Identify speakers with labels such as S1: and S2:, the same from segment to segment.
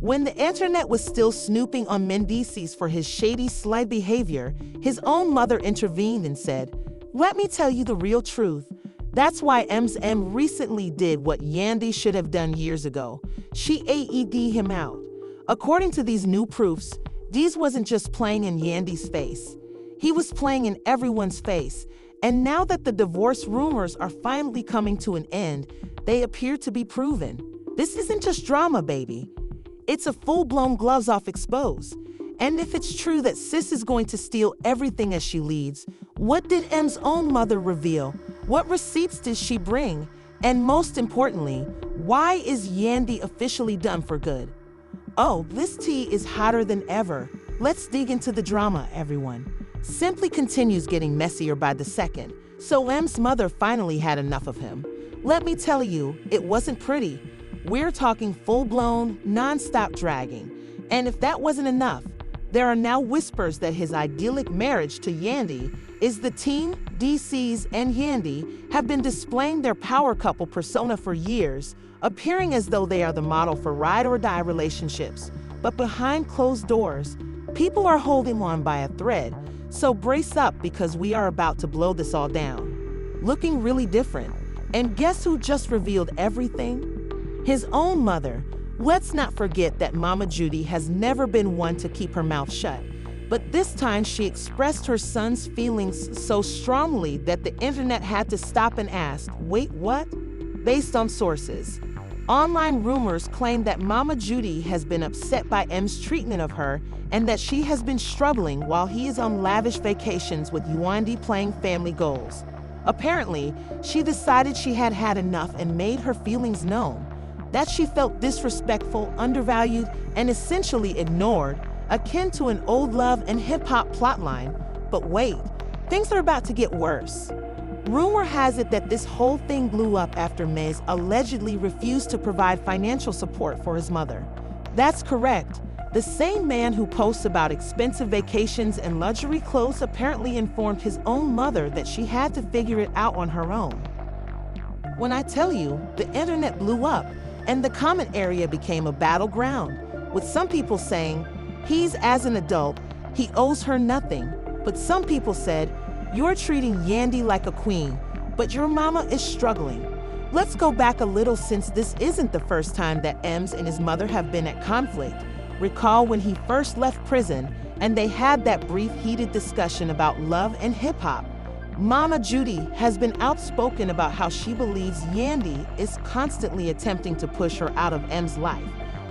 S1: When the internet was still snooping on Mendeecees for his shady, sly behavior, his own mother intervened and said, "Let me tell you the real truth. That's why M recently did what Yandy should have done years ago. She AED him out." According to these new proofs, Deez wasn't just playing in Yandy's face. He was playing in everyone's face. And now that the divorce rumors are finally coming to an end, they appear to be proven. This isn't just drama, baby. It's a full-blown gloves-off expose. And if it's true that sis is going to steal everything as she leads, what did M's own mother reveal? What receipts did she bring? And most importantly, why is Yandy officially done for good? Oh, this tea is hotter than ever. Let's dig into the drama, everyone. Simply continues getting messier by the second, so M's mother finally had enough of him. Let me tell you, it wasn't pretty. We're talking full-blown, non-stop dragging. And if that wasn't enough, there are now whispers that his idyllic marriage to Yandy is the team. Mendeecees and Yandy have been displaying their power couple persona for years, appearing as though they are the model for ride-or-die relationships. But behind closed doors, people are holding on by a thread. So brace up, because we are about to blow this all down. Looking really different. And guess who just revealed everything? His own mother. Let's not forget that Mama Judy has never been one to keep her mouth shut. But this time she expressed her son's feelings so strongly that the internet had to stop and ask, wait, what? Based on sources, online rumors claim that Mama Judy has been upset by M's treatment of her and that she has been struggling while he is on lavish vacations with Yandy playing family goals. Apparently, she decided she had had enough and made her feelings known. That she felt disrespectful, undervalued, and essentially ignored, akin to an old love and hip-hop plotline. But wait, things are about to get worse. Rumor has it that this whole thing blew up after Mez allegedly refused to provide financial support for his mother. That's correct. The same man who posts about expensive vacations and luxury clothes apparently informed his own mother that she had to figure it out on her own. When I tell you, the internet blew up, and the comment area became a battleground, with some people saying, he's as an adult, he owes her nothing. But some people said, you're treating Yandy like a queen, but your mama is struggling. Let's go back a little, since this isn't the first time that M's and his mother have been at conflict. Recall when he first left prison and they had that brief heated discussion about love and hip-hop. Mama Judy has been outspoken about how she believes Yandy is constantly attempting to push her out of M's life.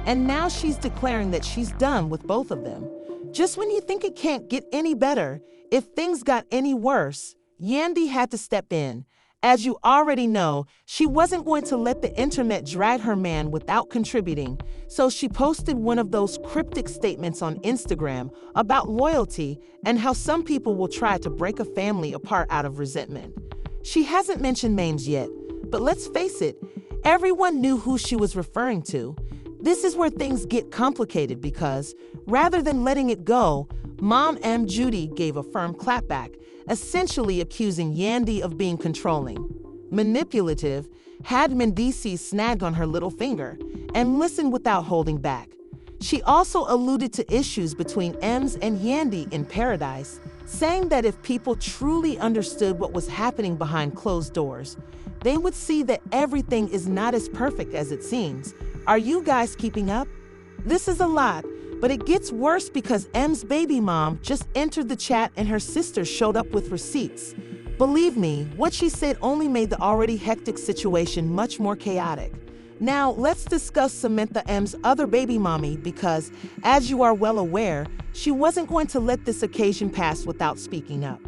S1: And now she's declaring that she's done with both of them. Just when you think it can't get any better, if things got any worse, Yandy had to step in. As you already know, she wasn't going to let the internet drag her man without contributing, so she posted one of those cryptic statements on Instagram about loyalty and how some people will try to break a family apart out of resentment. She hasn't mentioned names yet, but let's face it, everyone knew who she was referring to. This is where things get complicated because, rather than letting it go, Mom M. Judy gave a firm clapback, essentially accusing Yandy of being controlling, manipulative, had Mendeecees snagged on her little finger, and listened without holding back. She also alluded to issues between M's and Yandy in Paradise, saying that if people truly understood what was happening behind closed doors, they would see that everything is not as perfect as it seems. Are you guys keeping up? This is a lot. But it gets worse because M's baby mom just entered the chat and her sister showed up with receipts. Believe me, what she said only made the already hectic situation much more chaotic. Now, let's discuss Samantha M's other baby mommy because, as you are well aware, she wasn't going to let this occasion pass without speaking up.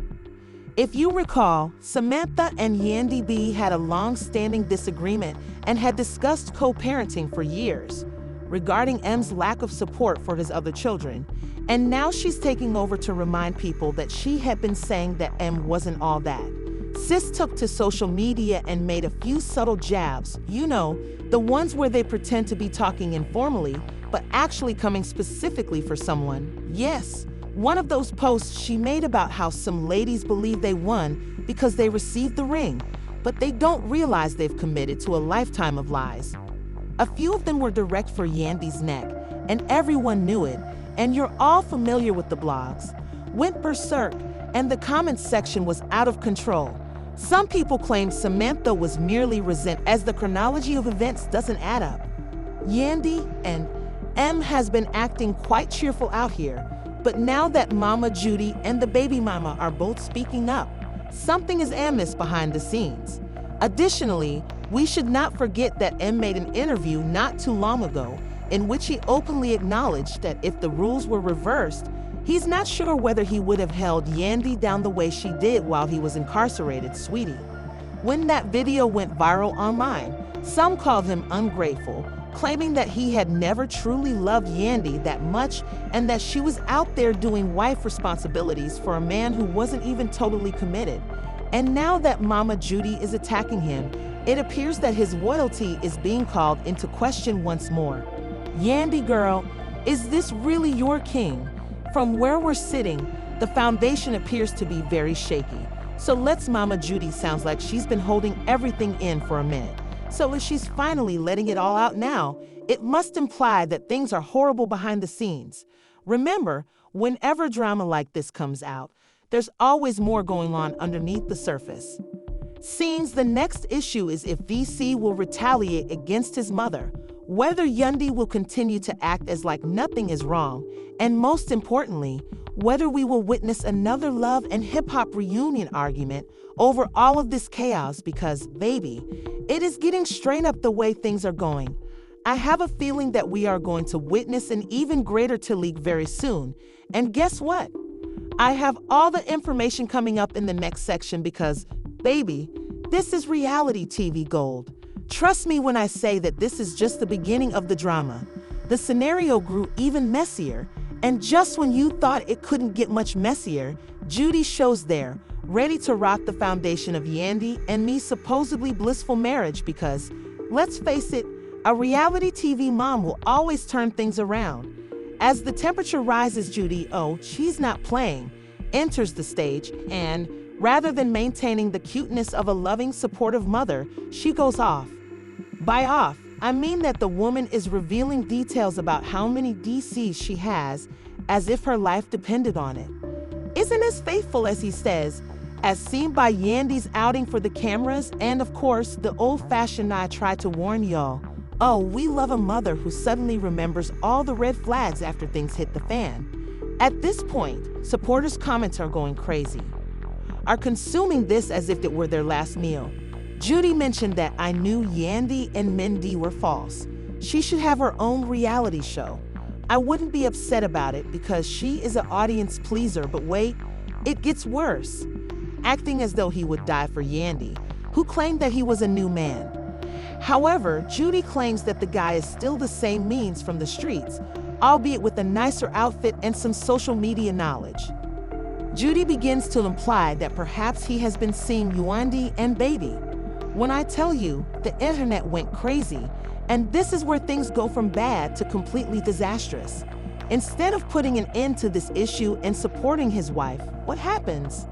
S1: If you recall, Samantha and Yandy B had a long-standing disagreement and had discussed co-parenting for years, regarding M's lack of support for his other children, and now she's taking over to remind people that she had been saying that M wasn't all that. Sis took to social media and made a few subtle jabs, you know, the ones where they pretend to be talking informally, but actually coming specifically for someone. Yes, one of those posts she made about how some ladies believe they won because they received the ring, but they don't realize they've committed to a lifetime of lies. A few of them were direct for Yandy's neck, and everyone knew it, and you're all familiar with the blogs, went berserk, and the comments section was out of control. Some people claim Samantha was merely resentful as the chronology of events doesn't add up. Yandy and M has been acting quite cheerful out here, but now that Mama Judy and the baby mama are both speaking up, something is amiss behind the scenes. Additionally, we should not forget that M made an interview not too long ago in which he openly acknowledged that if the rules were reversed, he's not sure whether he would have held Yandy down the way she did while he was incarcerated, sweetie. When that video went viral online, some called him ungrateful, claiming that he had never truly loved Yandy that much and that she was out there doing wife responsibilities for a man who wasn't even totally committed. And now that Mama Judy is attacking him, it appears that his loyalty is being called into question once more. Yandy girl, is this really your king? From where we're sitting, the foundation appears to be very shaky. So let's Mama Judy sounds like she's been holding everything in for a minute. So if she's finally letting it all out now, it must imply that things are horrible behind the scenes. Remember, whenever drama like this comes out, there's always more going on underneath the surface. Seems the next issue is if VC will retaliate against his mother, whether Yandy will continue to act as like nothing is wrong, and most importantly, whether we will witness another love and hip-hop reunion argument over all of this chaos because, baby, it is getting straight up the way things are going. I have a feeling that we are going to witness an even greater leak very soon, and guess what? I have all the information coming up in the next section because, baby, this is reality TV gold. Trust me when I say that this is just the beginning of the drama. The scenario grew even messier, and just when you thought it couldn't get much messier, Judy shows there, ready to rock the foundation of Yandy and me's supposedly blissful marriage because, let's face it, a reality TV mom will always turn things around. As the temperature rises, Judy, oh, she's not playing, enters the stage, and rather than maintaining the cuteness of a loving, supportive mother, she goes off. By off, I mean that the woman is revealing details about how many DCs she has, as if her life depended on it. Isn't as faithful as he says, as seen by Yandy's outing for the cameras, and of course, the old-fashioned I tried to warn y'all. Oh, we love a mother who suddenly remembers all the red flags after things hit the fan. At this point, supporters' comments are going crazy, are consuming this as if it were their last meal. Judy mentioned that I knew Yandy and Mendy were false. She should have her own reality show. I wouldn't be upset about it because she is an audience pleaser, but wait, it gets worse. Acting as though he would die for Yandy, who claimed that he was a new man. However, Judy claims that the guy is still the same means from the streets, albeit with a nicer outfit and some social media knowledge. Judy begins to imply that perhaps he has been seeing Yandy and baby. When I tell you, the internet went crazy, and this is where things go from bad to completely disastrous. Instead of putting an end to this issue and supporting his wife, what happens?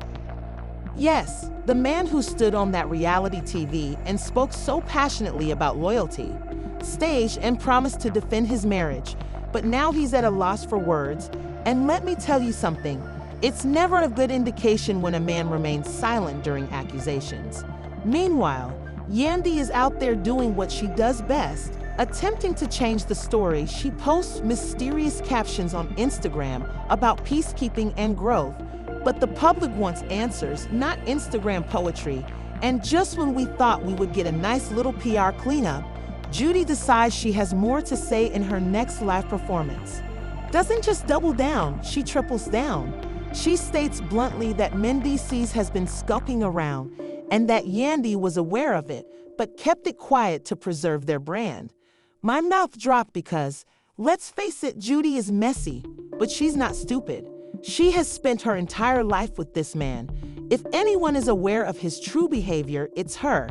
S1: Yes, the man who stood on that reality TV and spoke so passionately about loyalty, staged and promised to defend his marriage, but now he's at a loss for words, and let me tell you something, it's never a good indication when a man remains silent during accusations. Meanwhile, Yandy is out there doing what she does best, attempting to change the story. She posts mysterious captions on Instagram about peacekeeping and growth, but the public wants answers, not Instagram poetry. And just when we thought we would get a nice little PR cleanup, Judy decides she has more to say in her next live performance. Doesn't just double down, she triples down. She states bluntly that Mendeecees has been skulking around and that Yandy was aware of it, but kept it quiet to preserve their brand. My mouth dropped because, let's face it, Judy is messy, but she's not stupid. She has spent her entire life with this man. If anyone is aware of his true behavior, it's her.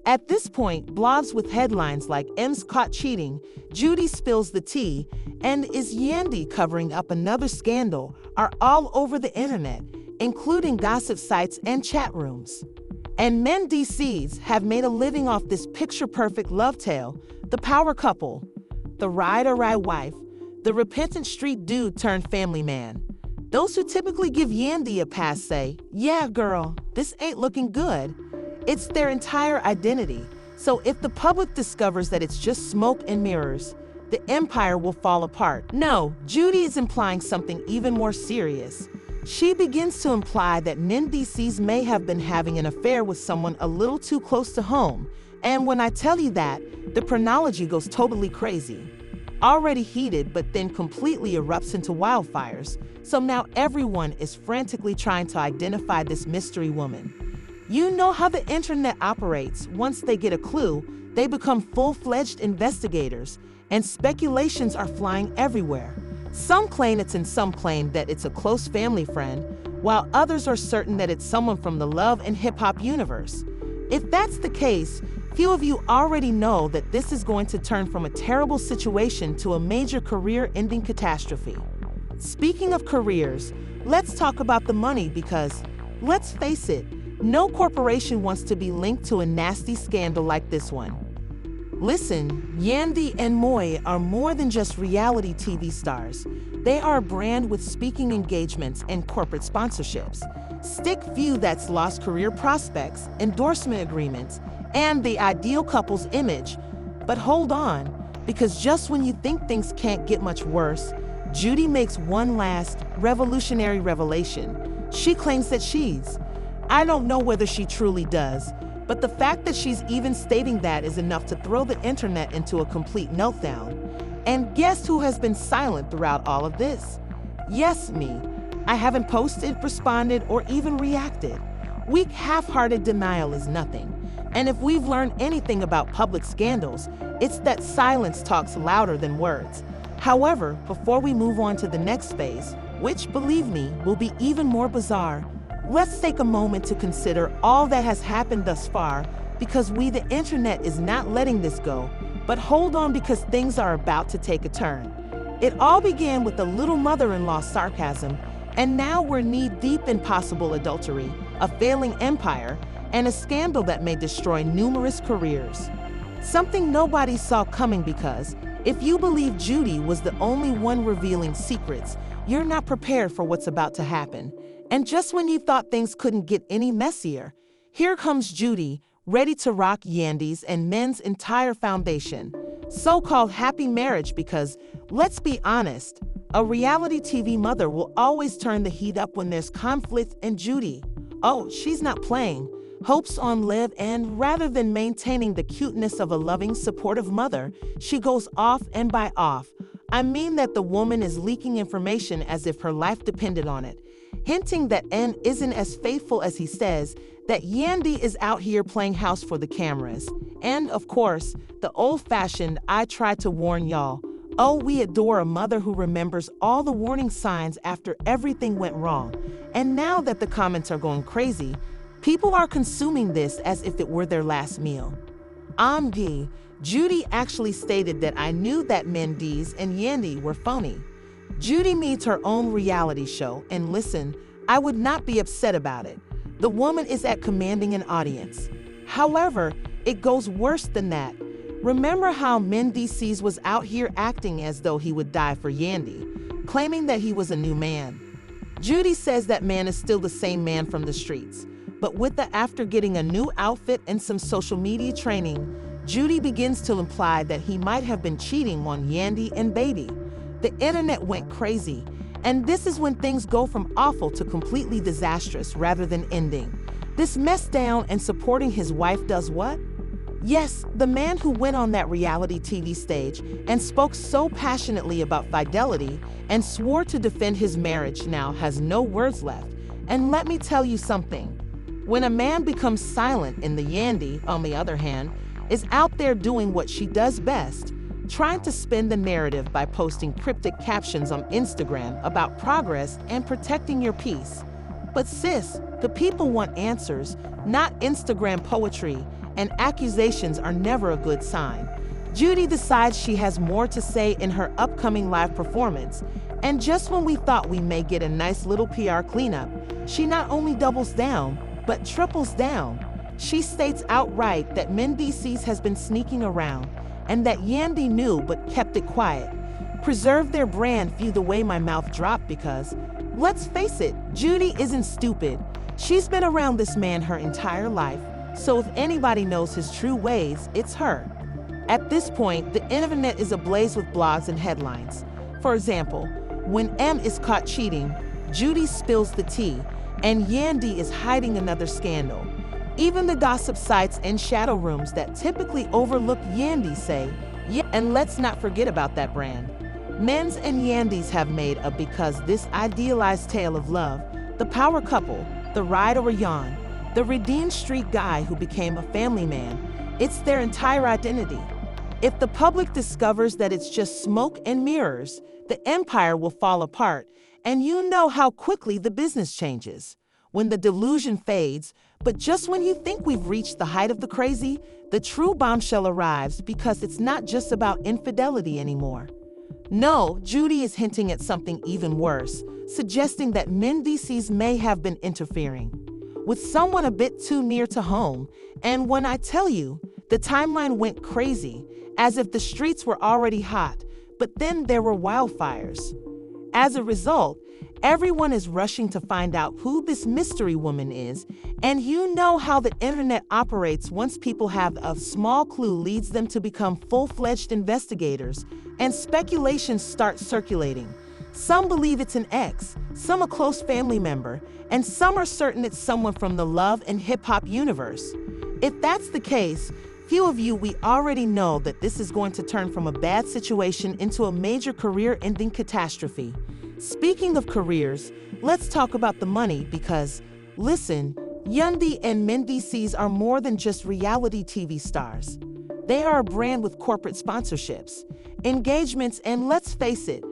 S1: At this point, blogs with headlines like M's caught cheating, Judy spills the tea, and is Yandy covering up another scandal are all over the internet, including gossip sites and chat rooms. And Mendeecees have made a living off this picture-perfect love tale, the power couple, the ride-or-die wife, the repentant street dude turned family man. Those who typically give Yandy a pass say, "Yeah, girl, this ain't looking good." It's their entire identity. So if the public discovers that it's just smoke and mirrors, the empire will fall apart. No, Judy is implying something even more serious. She begins to imply that Mendeecees may have been having an affair with someone a little too close to home. And when I tell you that, the chronology goes totally crazy. Already heated, but then completely erupts into wildfires. So now everyone is frantically trying to identify this mystery woman. You know how the internet operates. Once they get a clue, they become full-fledged investigators, and speculations are flying everywhere. Some claim it's and some claim that it's a close family friend, while others are certain that it's someone from the love and hip-hop universe. If that's the case, few of you already know that this is going to turn from a terrible situation to a major career-ending catastrophe. Speaking of careers, let's talk about the money because, let's face it, no corporation wants to be linked to a nasty scandal like this one. Listen, Yandy and Moy are more than just reality TV stars. They are a brand with speaking engagements and corporate sponsorships. Stick few that's lost career prospects, endorsement agreements, and the ideal couple's image. But hold on, because just when you think things can't get much worse, Judy makes one last revolutionary revelation. She claims that I don't know whether she truly does, but the fact that she's even stating that is enough to throw the internet into a complete meltdown. And guess who has been silent throughout all of this? Yes, me. I haven't posted, responded, or even reacted. Weak, half-hearted denial is nothing. And if we've learned anything about public scandals, it's that silence talks louder than words. However, before we move on to the next phase, which, believe me, will be even more bizarre, let's take a moment to consider all that has happened thus far, because we, the internet, is not letting this go. But hold on, because things are about to take a turn. It all began with a little mother-in-law sarcasm, and now we're knee-deep in possible adultery, a failing empire, and a scandal that may destroy numerous careers. Something nobody saw coming, because if you believe Judy was the only one revealing secrets, you're not prepared for what's about to happen. And just when you thought things couldn't get any messier, here comes Judy, ready to rock Yandy's and men's entire foundation. So-called happy marriage because, let's be honest, a reality TV mother will always turn the heat up when there's conflict, and Judy, oh, she's not playing. Hopes on live, and rather than maintaining the cuteness of a loving, supportive mother, she goes off, and by off, I mean that the woman is leaking information as if her life depended on it, hinting that N isn't as faithful as he says, that Yandy is out here playing house for the cameras. And, of course, the old-fashioned "I tried to warn y'all." Oh, we adore a mother who remembers all the warning signs after everything went wrong. And now that the comments are going crazy, people are consuming this as if it were their last meal. Judy actually stated that I knew that Mendeecees and Yandy were phony. Judy needs her own reality show, and listen, I would not be upset about it. The woman is at commanding an audience. However, it goes worse than that. Remember how Mendeecees was out here acting as though he would die for Yandy, claiming that he was a new man. Judy says that man is still the same man from the streets, but after getting a new outfit and some social media training, Judy begins to imply that he might have been cheating on Yandy and baby. The internet went crazy, and this is when things go from awful to completely disastrous rather than ending. This mess down and supporting his wife does what? Yes, the man who went on that reality TV stage and spoke so passionately about fidelity and swore to defend his marriage now has no words left. And let me tell you something. When a man becomes silent in the Yandy, on the other hand, is out there doing what she does best, trying to spin the narrative by posting cryptic captions on Instagram about progress and protecting your peace. But sis, the people want answers, not Instagram poetry, and accusations are never a good sign. Judy decides she has more to say in her upcoming live performance, and just when we thought we may get a nice little PR cleanup, she not only doubles down, but triples down. She states outright that Mendeecees has been sneaking around, and that Yandy knew but kept it quiet. preserve their brand. Phew, the way my mouth dropped because, let's face it, Judy isn't stupid. She's been around this man her entire life, so if anybody knows his true ways, it's her. At this point, the internet is ablaze with blogs and headlines. For example, when M is caught cheating, Judy spills the tea, and Yandy is hiding another scandal. Even the gossip sites and shadow rooms that typically overlook Yandy say, yeah, and let's not forget about that brand. Men's and Yandy's have made a because this idealized tale of love, the power couple, the ride or yawn, the redeemed street guy who became a family man, it's their entire identity. If the public discovers that it's just smoke and mirrors, the empire will fall apart, and you know how quickly the business changes. When the delusion fades, but just when you think we've reached the height of the crazy, the true bombshell arrives because it's not just about infidelity anymore. No, Judy is hinting at something even worse, suggesting that Mendeecees may have been interfering with someone a bit too near to home, and when I tell you, the timeline went crazy, as if the streets were already hot, but then there were wildfires. As a result, everyone is rushing to find out who this mystery woman is, and you know how the internet operates. Once people have a small clue leads them to become full-fledged investigators, and speculations start circulating. Some believe it's an ex, some a close family member, and some are certain it's someone from the love and hip-hop universe. If that's the case, few of you, we already know that this is going to turn from a bad situation into a major career-ending catastrophe. Speaking of careers, let's talk about the money because, listen, Yandy and Mendeecees are more than just reality TV stars. They are a brand with corporate sponsorships, engagements, and let's face it,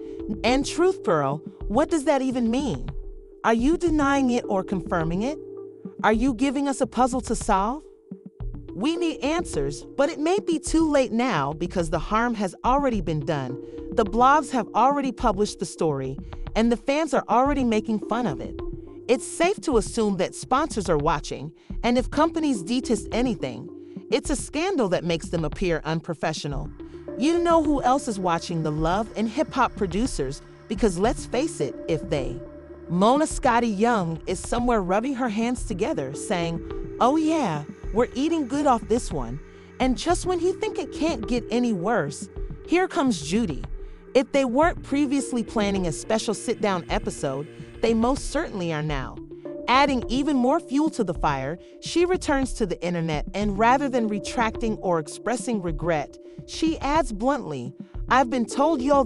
S1: and truth, girl, what does that even mean? Are you denying it or confirming it? Are you giving us a puzzle to solve? We need answers, but it may be too late now because the harm has already been done. The blogs have already published the story, and the fans are already making fun of it. It's safe to assume that sponsors are watching, and if companies detest anything, it's a scandal that makes them appear unprofessional. You know who else is watching? The love and hip-hop producers, because let's face it, if they, Mona Scotty Young is somewhere rubbing her hands together saying, oh yeah, we're eating good off this one. And just when you think it can't get any worse, here comes Judy. If they weren't previously planning a special sit-down episode, they most certainly are now. Adding even more fuel to the fire, she returns to the internet and rather than retracting or expressing regret, she adds bluntly, I've been told y'all